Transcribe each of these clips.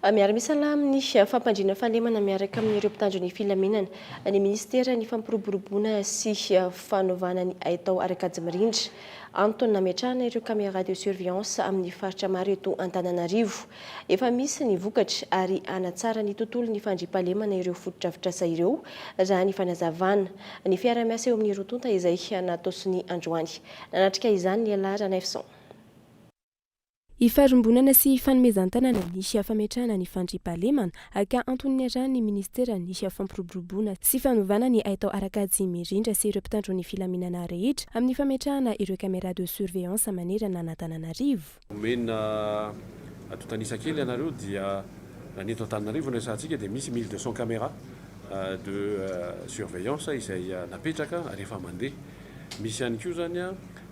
Miara-misala amin'ny fampandriana fahalemana miaraka amin'ireo mpitandro ny filaminana ny ministera ny fampiroboroboana sy fanaovana ny haitao arakajy mirindra antony nametrahana ireo caméra de surveillance amin'ny faritra maro eto Antananarivo. Efa misy ny vokatra ary anatsara ny tontolo ny fandriam-pahalemana ireo foto-drafitrasa ireo raha ny fanazavana ny fiara-miasa eo amin'ny rotonta izay natao sy ny androany. Nanatrika izany ny Ela Ranefson. Ifarombonana sy fanomezan-tanana nisy fametrahana ny fandriam-pahalemana aka antony ny ministera nisy fampiroboroboana sy fanovana ny haitao arakajy mirindra sy ireo mpitandro ny filaminana rehetra amin'ny fametrahana ireo caméra de surveillance manerana Antananarivo. Omena atotanisa kely ianareo dia naneto Antananarivo ny resantsika dia misy 1200 caméra de surveillance izay napetraka rehefa mandeha. Misy ihany koa zany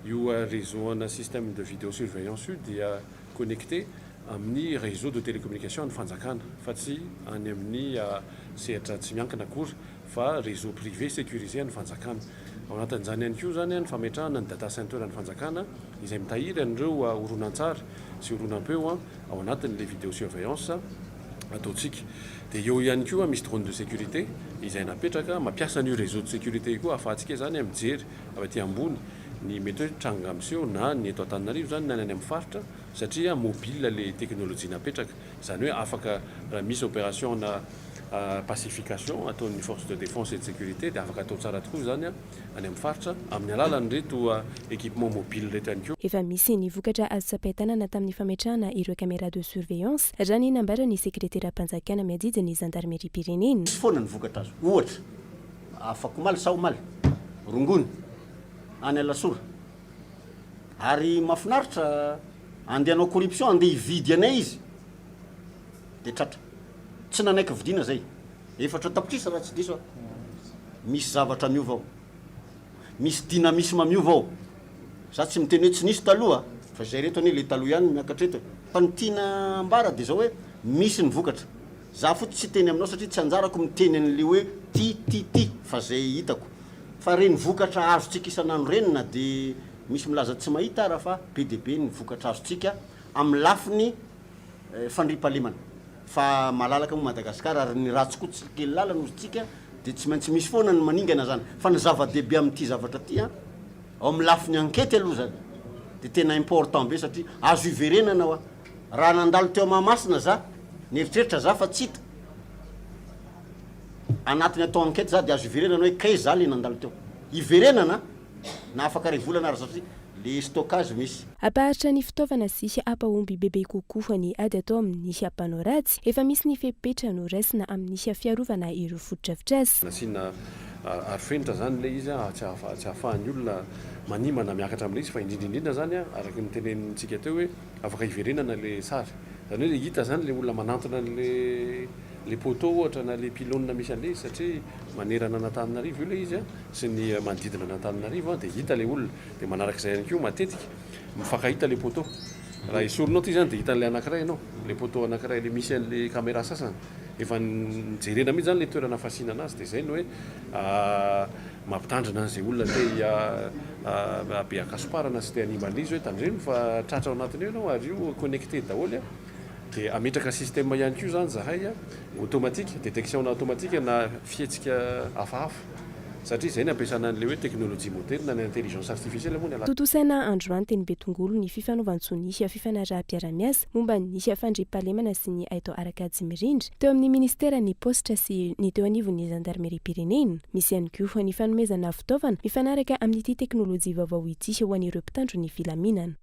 io réseau ana système de vidéosurveillance io dia connecté amin'ny réseau de télécommunication ny fanjakana fa tsy any amin'ny sehatra tsy miankina akory fa réseau privé sécurisé ny fanjakana. Ao anatin'izany ihany koa zany ny fametrahana ny data center ny fanjakana izay mitahiry an'ireo horonan-tsary sy horonan-peo ao anatin'le vidéosurveillance ataontsika. Dia eo ihany koa misy drone de sécurité izay napetraka mampiasa an'io réseau de sécurité koa ahafahantsika zany mijery avy aty ambony ny mety hoe tranga miseho na ny eto Antananarivo zany na ny any amin'ny faritra satria mobile le teknôlôjia napetraka. Izany hoe afaka raha misy opération na pacification ataon'ny force de défense et de sécurité dia afaka atao tsara tokoa zany any amin'ny faritra amin'ny alalan'ireto équipement mobile reto ihany koa. Efa misy ny vokatra azo sapain-tanana tamin'ny fametrahana ireo caméra de surveillance raha ny nambara ny sekretera-mpanjakana miadidi ny gendarmerie pirenena. Foana ny vokatra azo ohatra afaka omaly sa omaly rongony any alasora ary mafinaritra andehanao corruption andeha hividy anay izy dia tratra tsy nanaiky vidiana zay efatra tapitrisa raha tsy diso misy zavatra miova ao misy dynamisme miova ao za tsy miteny hoe tsy nisy taloha fa zay reto anie le taloha ihany miakatreto fa ny tiana ambara dia zao hoe misy ny vokatra za fotsy tsy teny aminao satria tsy anjarako miteny an'le hoe ty fa zay hitako fa reny vokatra azotsika isanandro reny na dia misy milaza tsy mahita raha fa be dia be ny vokatra azotsika amin'ny lafiny fandriam-pahalemana fa malalaka mo Madagasikara ary ny ratsy koa tsy kely lalana ozytsika dia tsy maintsy misy foana ny maningana zany fa ny zava-dehibe amin'ity zavatra ty ao amin'ny lafiny ankety aloha zany dia tena important be satria azo iverenana ao raha nandalo teo Mahamasina za nieritreritra za fa tsy hita anatiny atao ankety za dia azo iverenana hoe kay za le nandalo teo iverenana na afaka ray volana ary satria le stockage misy. Aparitra ny fitaovana sy ampahomby bebe kokoa ny ady atao amin'ny ampanao ratsy efa misy ny fepetra no raisina amin'ny fiarovana ireo foto-drafitrasa. Nasiana arifenitra zany le izy tsy ahafahan'ny olona manimana miakatra amin'le izy fa indrindrindrindra zany araka ny tenenintsika teo hoe afaka iverenana le sary. Zany hoe hita zany le olona manantona le poteau ohatra na le pylône misy an'le izy satria manerana Antananarivo io le izy sy ny manodidina Antananarivo dia hita le olona dia manarak'izay ihany koa matetika mifankahita le poteau raha esorinao ty zany dia hitan'le anankiray ianao le poteau anankiray le misy an'le caméra sasany efa nijerena mihitsy zany le toerana fasinana azy dia zay no hoe mampitandrina an'izay olona te be akasiparana sy te animan'izy hoe tandremo fa tratra ao anatiny eo ianao ary io connecté daholo dia ametraka système ihany koa zany zahay automatique détection automatique na fihetsika hafahafa satria zay ny ampiasana an'le hoe teknôlôjia moderne ny intelligence artificielle moa. Totosaina androany teny Betongolo ny fifanaovantsony fifanaraha-piara-miasa momba ny fandriam-pahalemana sy ny haitao arakajy mirindra teo amin'ny ministera ny postra sy ny teo anivon'ny gendarmerie pirenena. Misy ihany koa ny fanomezana fitaovana mifanaraka amin'ity teknôlôjia vaovao ity ho an'ireo mpitandro ny filaminana.